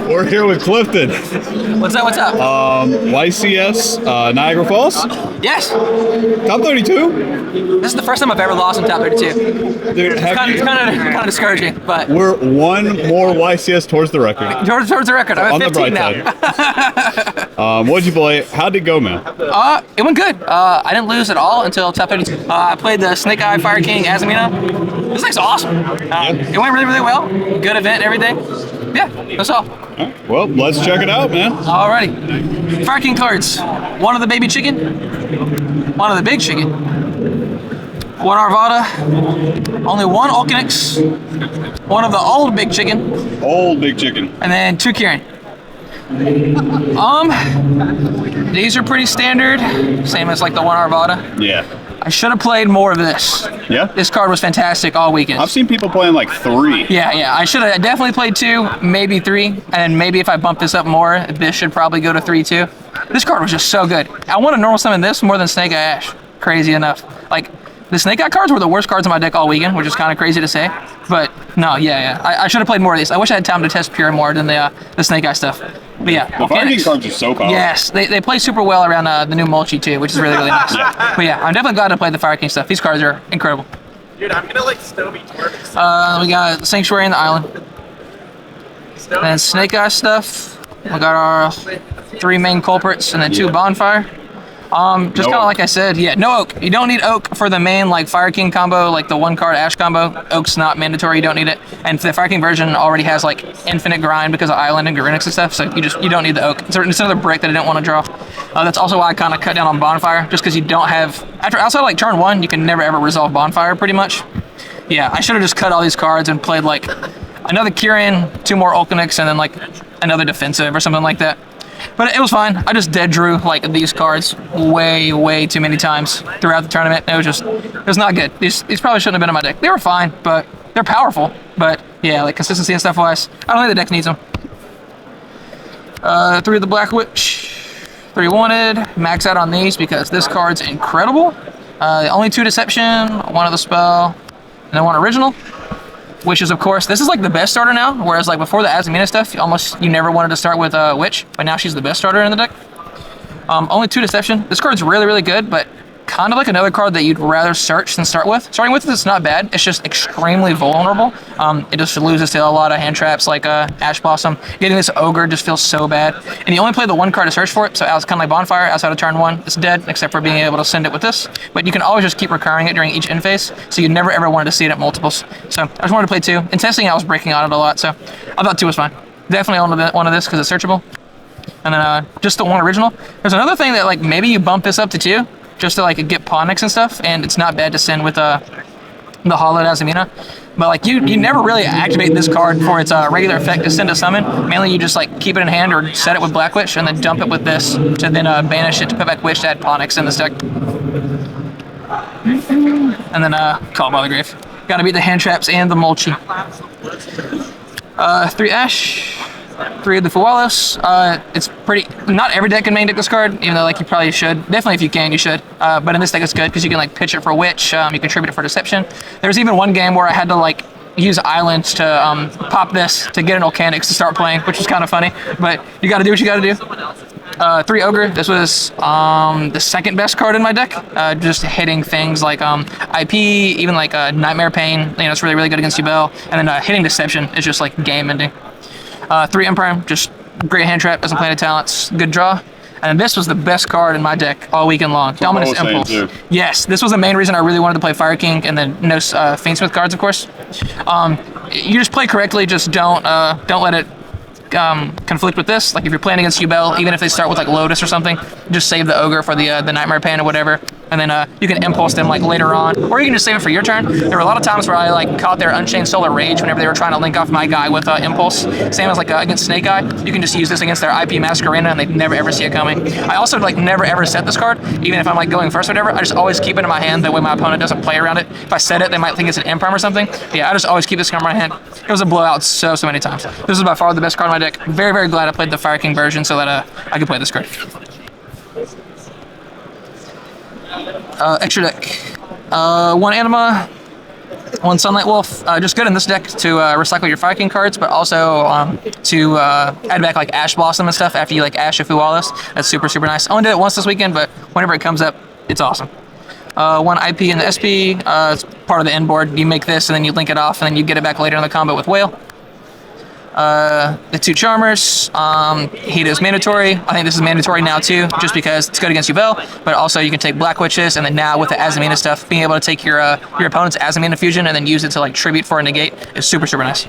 We're here with Clifton. What's up? What's up? YCS, Niagara Falls. Yes. Top 32? This is the first time I've ever lost in top 32. Dude, It's kind of discouraging, but we're one more YCS towards the record. towards the record, I'm On at the 15 bright now. side. What'd you play? How'd it go, man? It went good. I didn't lose at all until top 32. I played the Snake Eye Fire King Azamina. This thing's awesome. It went really, really well. Good event and everything. Yeah, that's all. Well, let's check it out, man. Alrighty. Fire King cards. One of the baby chicken. One of the big chicken. One Arvada. Only one Ulcanix. One of the old big chicken. Old big chicken. And then two Kieran. These are pretty standard. Same as like the one Arvada. Yeah. I should have played more of this. Yeah? This card was fantastic all weekend. I've seen people playing like 3. Yeah. I should have definitely played 2, maybe 3, and maybe if I bump this up more, this should probably go to 3 too. This card was just so good. I want to normal summon this more than Snake Eye Ash. Crazy enough. Like, the Snake Eye cards were the worst cards in my deck all weekend, which is kind of crazy to say. But no, yeah. I should have played more of these. I wish I had time to test Pure more than the Snake Eye stuff. But yeah, The Fire King cards are so powerful. yes, they play super well around the new Mulchi too, which is really, really nice. Yeah. But yeah, I'm definitely glad to play the Fire King stuff. These cards are incredible. Dude, I'm gonna like Snowy Tortoise. We got Sanctuary in the Island. Then Snake Eye stuff. We got our 3 main culprits and then 2 Bonfire. Just kind of like I said, yeah, no Oak. You don't need Oak for the main like Fire King combo, like the 1-card Ash combo. Oak's not mandatory, you don't need it. And the Fire King version already has like infinite grind because of Island and Garunix and stuff, so you don't need the Oak. It's another brick that I didn't want to draw. That's also why I kind of cut down on Bonfire, just because you don't have, outside like turn 1, you can never ever resolve Bonfire pretty much. Yeah, I should have just cut all these cards and played like another Kieran, 2 more Ulcanix, and then like another defensive or something like that. But it was fine. I just dead drew like these cards way too many times throughout the tournament. It was not good. These probably shouldn't have been in my deck. They were fine, but they're powerful. But yeah, like consistency and stuff wise, I don't think the deck needs them. 3 of the Black Witch, 3 wanted. Max out on these because this card's incredible. Only 2 deception, 1 of the spell, and then 1 original. Which is, of course, this is like the best starter now, whereas like before the Azamina stuff, you never wanted to start with Witch, but now she's the best starter in the deck. Only 2 deception. This card's really good, but kind of like another card that you'd rather search than start with. Starting with it's not bad, it's just extremely vulnerable. It just loses to a lot of hand traps like Ash Blossom. Getting this Ogre just feels so bad. And you only play the 1 card to search for it, so it's kind of like Bonfire, outside of turn 1, it's dead, except for being able to send it with this. But you can always just keep recurring it during each end phase, so you never ever wanted to see it at multiples. So I just wanted to play 2. In testing, I was breaking on it a lot, so I thought 2 was fine. Definitely one of this because it's searchable. And then just the 1 original. There's another thing that like maybe you bump this up to 2, just to like get Ponix and stuff, and it's not bad to send with the Hollowed Azamina. But like you never really activate this card for its regular effect to send a summon. Mainly you just like keep it in hand or set it with Black Witch and then dump it with this to then banish it to put back Witch to add Ponix in this deck. And then Call by the Grave. Gotta beat the hand traps and the Mulchi. 3 Ash. 3 of the Fuwalos. It's pretty, not every deck can main deck this card, even though like you probably should. Definitely if you can, you should. But in this deck it's good because you can like pitch it for Witch, you can tribute it for Deception. There was even one game where I had to like use Islands to pop this to get an Ulcanix to start playing, which was kind of funny, but you gotta do what you gotta do. 3 Ogre, this was the 2nd best card in my deck, just hitting things like IP, even like Nightmare Pain, it's really good against Yubel, and then hitting Deception is just like game ending. 3 Empire, just great hand trap, doesn't play any talents, good draw. And this was the best card in my deck all weekend long. Dominus Impulse. Yes, this was the main reason I really wanted to play Fire King, and then no Fiendsmith cards, of course. You just play correctly, just don't let it conflict with this. Like if you're playing against Yubel, even if they start with like Lotus or something, just save the Ogre for the Nightmare Pain or whatever, and then you can impulse them like later on, or you can just save it for your turn. There were a lot of times where I like caught their Unchained Solar Rage whenever they were trying to link off my guy with Impulse. Same as like against Snake Eye, you can just use this against their IP Masquerena and they never ever see it coming. I also like never ever set this card, even if I'm like going first or whatever. I just always keep it in my hand, that way my opponent doesn't play around it. If I set it, they might think it's an Imperm or something. But yeah, I just always keep this card in my hand. It was a blowout so many times. This is by far the best card in my deck. Very glad I played the Fire King version so that I could play this card. Extra deck. 1 Anima, One Sunlight Wolf, just good in this deck to recycle your Fire King cards, but also to add back like Ash Blossom and stuff after you like Ash a Fuwalis. That's super, super nice. I only did it once this weekend, but whenever it comes up, it's awesome. One IP in the SP, it's part of the end board. You make this and then you link it off and then you get it back later in the combo with Whale. The 2 Charmers, Heat is mandatory. I think this is mandatory now too, just because it's good against Yubel, but also you can take Black Witches, and then now with the Azamina stuff, being able to take your opponent's Azamina fusion and then use it to like tribute for a negate is super, super nice.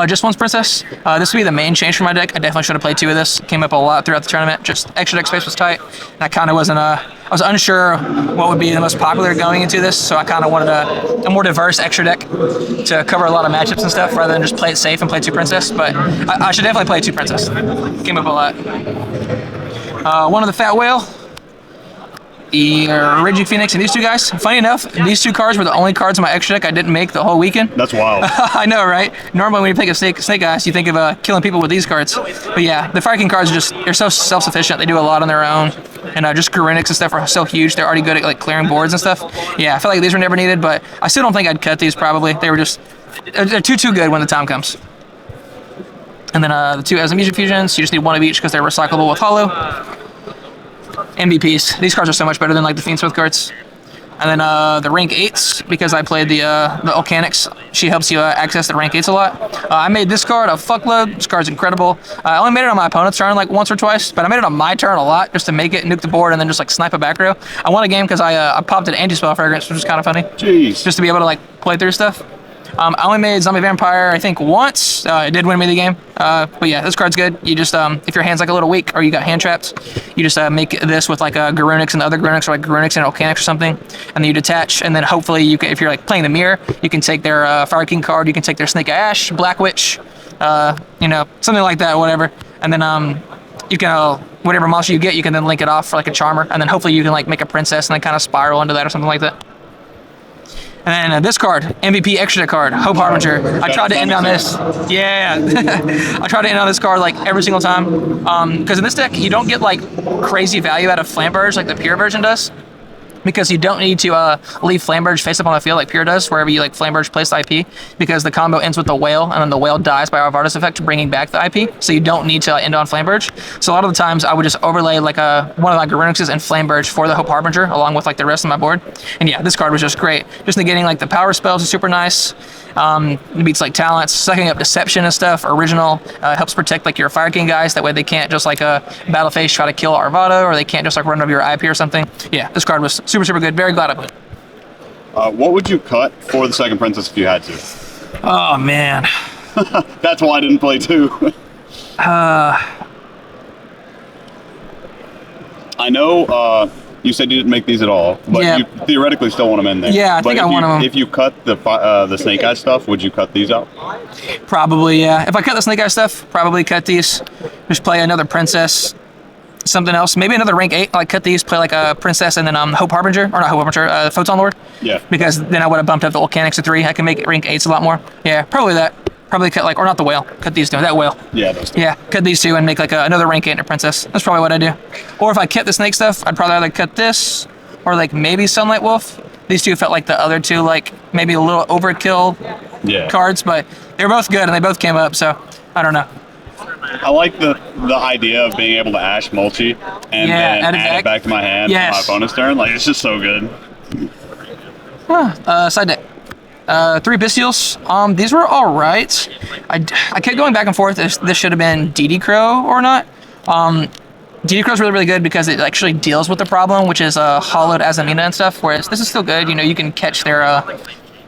Just Once Princess. This would be the main change for my deck. I definitely should have played 2 of this. Came up a lot throughout the tournament. Just extra deck space was tight. And I kind of wasn't, I was unsure what would be the most popular going into this, so I kind of wanted a more diverse extra deck to cover a lot of matchups and stuff rather than just play it safe and play 2 Princess. But I should definitely play 2 Princess. Came up a lot. One of the Fat Whale. The Raging Phoenix and these 2 guys. Funny enough, these 2 cards were the only cards in my extra deck I didn't make the whole weekend. That's wild. I know, right? Normally when you pick a Snake Eyes, you think of killing people with these cards. But yeah, the Fire King cards are just, they're so self-sufficient. They do a lot on their own. And just Garunics and stuff are so huge. They're already good at like clearing boards and stuff. Yeah, I feel like these were never needed, but I still don't think I'd cut these probably. They were just, they're too good when the time comes. And then the 2 Azamina fusions, you just need 1 of each because they're recyclable with Hollow. MVPs. These cards are so much better than like the Fiendsmith cards. And then the rank 8s, because I played the Volcanics. She helps you access the rank 8s a lot. I made this card a fuckload. This card's incredible. I only made it on my opponent's turn like once or twice, but I made it on my turn a lot just to make it, nuke the board, and then just like snipe a back row. I won a game because I popped an anti-spell fragrance, which was kind of funny. Jeez. Just to be able to like play through stuff. I only made Zombie Vampire, I think, once. It did win me the game. But yeah, this card's good. You just, if your hand's like a little weak or you got hand traps, you just make this with like a Garunix and the other Garunix, or like Garunix and Volcanics or something, and then you detach, and then hopefully you can, if you're like playing the mirror, you can take their Fire King card, you can take their Snake Ash, Black Witch, you know, something like that, whatever. And then you can, whatever monster you get, you can then link it off for like a Charmer, and then hopefully you can like make a Princess and then kind of spiral into that or something like that. And then this card, MVP extra card, Hope Harbinger. I tried to end on this. Yeah, I tried to end on this card like every single time. Because in this deck, you don't get like crazy value out of Flamberge like the Pure version does. Because you don't need to leave Flamberge face up on the field like Pure does, wherever you like Flamberge place the IP, because the combo ends with the Whale, and then the Whale dies by our Vardas effect, bringing back the IP, so you don't need to end on Flamberge. So a lot of the times, I would just overlay like one of my Garunixes and Flamberge for the Hope Harbinger, along with like the rest of my board. And yeah, this card was just great. Just negating like the power spells is super nice. It beats like talents, sucking up deception and stuff. Original helps protect like your Fire King guys, that way they can't just like battle phase try to kill Arvado, or they can't just like run over your IP or something. Yeah, this card was super, super good. Very glad I played. What would you cut for the second Princess if you had to? Oh man. That's why I didn't play 2. I know you said you didn't make these at all, but yeah, you theoretically still want them in there. Yeah, I think I want them. If you cut the Snake Eye stuff, would you cut these out? Probably, yeah. If I cut the Snake Eye stuff, probably cut these. Just play another Princess, something else. Maybe another rank 8. Like cut these, play like a Princess, and then Hope Harbinger, or not Hope Harbinger, Photon Lord. Yeah. Because then I would have bumped up the Volcanics to 3. I can make rank 8s a lot more. Yeah, probably that. Probably cut like, or not the Whale. Cut these two. That Whale. Yeah, those two. Yeah, cut these 2 and make like another rank 8 and a Princess. That's probably what I do. Or if I kept the Snake stuff, I'd probably either cut this or like maybe Sunlight Wolf. These 2 felt like the other 2, like maybe a little overkill cards, but they were both good and they both came up, so I don't know. I like the idea of being able to Ash Mulchi and then add it back to my hand on my opponent's turn. Like, it's just so good. Side deck. 3 Bestials. These were all right. I kept going back and forth if this should have been DD Crow or not. DD Crow is really, really good because it actually deals with the problem, which is hollowed Azamina and stuff, whereas this is still good. You know, you can catch their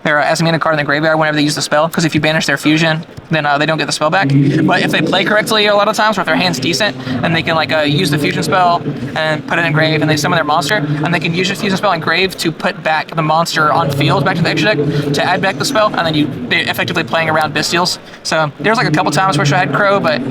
Azamina card in the graveyard whenever they use the spell, because if you banish their fusion, then they don't get the spell back. But if they play correctly a lot of times, or if their hand's decent, then they can like use the fusion spell and put it in grave, and they summon their monster, and they can use the fusion spell in grave to put back the monster on field back to the extra deck to add back the spell, and then they're effectively playing around Bestials. So there's like a couple times where I had Crow, but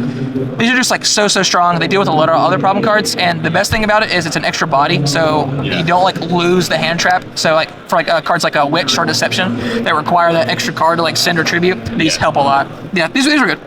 these are just like so strong. They deal with a lot of other problem cards, and the best thing about it is it's an extra body, so you don't like lose the hand trap. So like for like cards like a Witch or Deception that require that extra card to like send or tribute, these help a lot. Yeah, these are good.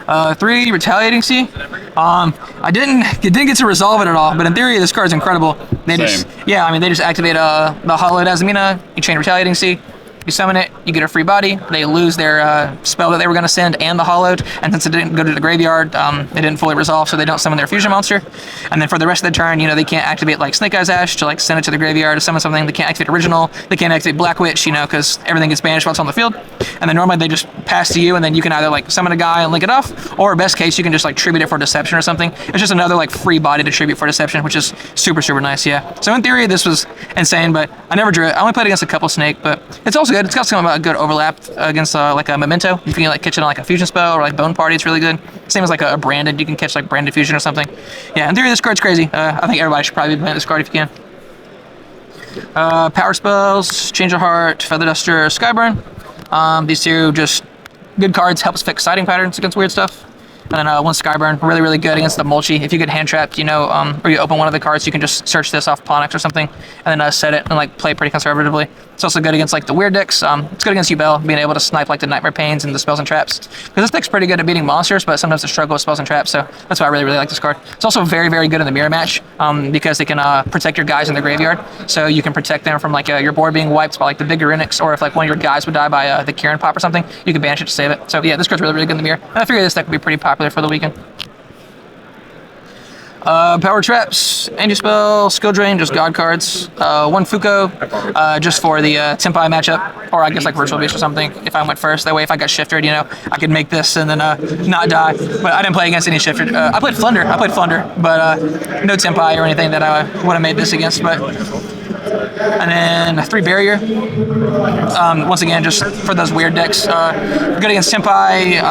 3 retaliating C. I didn't get to resolve it at all, but in theory this card's incredible. They just activate the hollowed Azamina, you chain retaliating C. You summon it, you get a free body. They lose their spell that they were going to send and the hollowed, and since it didn't go to the graveyard, it didn't fully resolve, so they don't summon their fusion monster. And then for the rest of the turn, they can't activate like Snake Eyes Ash to like send it to the graveyard to summon something. They can't activate Original. They can't activate Black Witch, because everything gets banished while it's on the field. And then normally they just pass to you, and then you can either like summon a guy and link it off, or best case you can just like tribute it for Deception or something. It's just another like free body to tribute for Deception, which is super nice. Yeah. So in theory this was insane, but I never drew it. I only played against a couple Snake, but it's also good. It's got some good overlap against like a Memento. You can like catch it on like a fusion spell or like Bone Party. It's really good. Same as like a Branded. You can catch like Branded Fusion or something. Yeah, in theory this card's crazy. I think everybody should probably be playing this card if you can. Power spells, Change of Heart, Feather Duster, Skyburn. These two just good cards, helps fix siding patterns against weird stuff. And then one Skyburn, really good against the Mulchi. If you get hand trapped, or you open one of the cards, you can just search this off Ponyx or something, and then set it and like play pretty conservatively. It's also good against like the weird decks. It's good against Yubel, being able to snipe like the Nightmare Pains and the spells and traps. Because this deck's pretty good at beating monsters, but sometimes it struggles with spells and traps. So that's why I really like this card. It's also very good in the mirror match, because they can protect your guys in the graveyard. So you can protect them from like your board being wiped by like the big Urinix, or if like one of your guys would die by the Kieran Pop or something, you can banish it to save it. So yeah, this card's really good in the mirror. And I figure this deck would be pretty popular for the weekend. Power Traps, Angel Spell, Skill Drain, just God cards. 1 Fuko, just for the Tempai matchup, or I guess like Virtual Beast or something, if I went first. That way if I got shifted, I could make this and then not die. But I didn't play against any shifted. I played Flunder, but no Tempai or anything that I would have made this against. But and then 3 Barrier. Once again, just for those weird decks. Good against Tempai,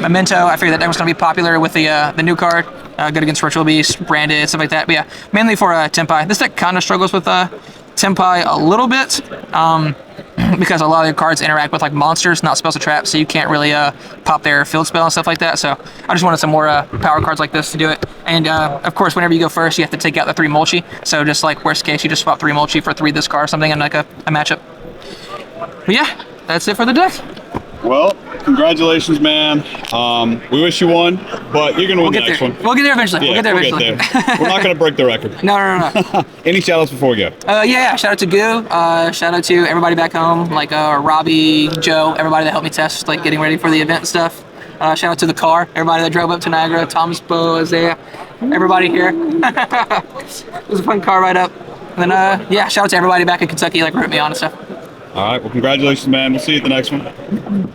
Memento. I figured that deck was going to be popular with the new card. Good against Virtual Beast, Branded, stuff like that. But yeah, mainly for Tempai. This deck kind of struggles with Tempai a little bit, because a lot of the cards interact with like monsters, not spells or traps, so you can't really pop their field spell and stuff like that. So I just wanted some more power cards like this to do it. And of course, whenever you go first, you have to take out the 3 Mulchi. So just like worst case, you just swap 3 Mulchi for 3 this card or something in like a matchup. But yeah, that's it for the deck. Well, congratulations, man. We wish you won, but you're going to win the next one. We'll get there eventually. Yeah, we'll get there. We're not going to break the record. No. Any shout-outs before we go? Yeah. Shout out to Goo. Shout out to everybody back home, like Robbie, Joe, everybody that helped me test, like getting ready for the event and stuff. Shout out to the car, everybody that drove up to Niagara, Thomas, Bo, Isaiah, everybody here. It was a fun car ride up. And then, yeah, shout out to everybody back in Kentucky, like, rooting me on and stuff. All right, well, congratulations, man. We'll see you at the next one.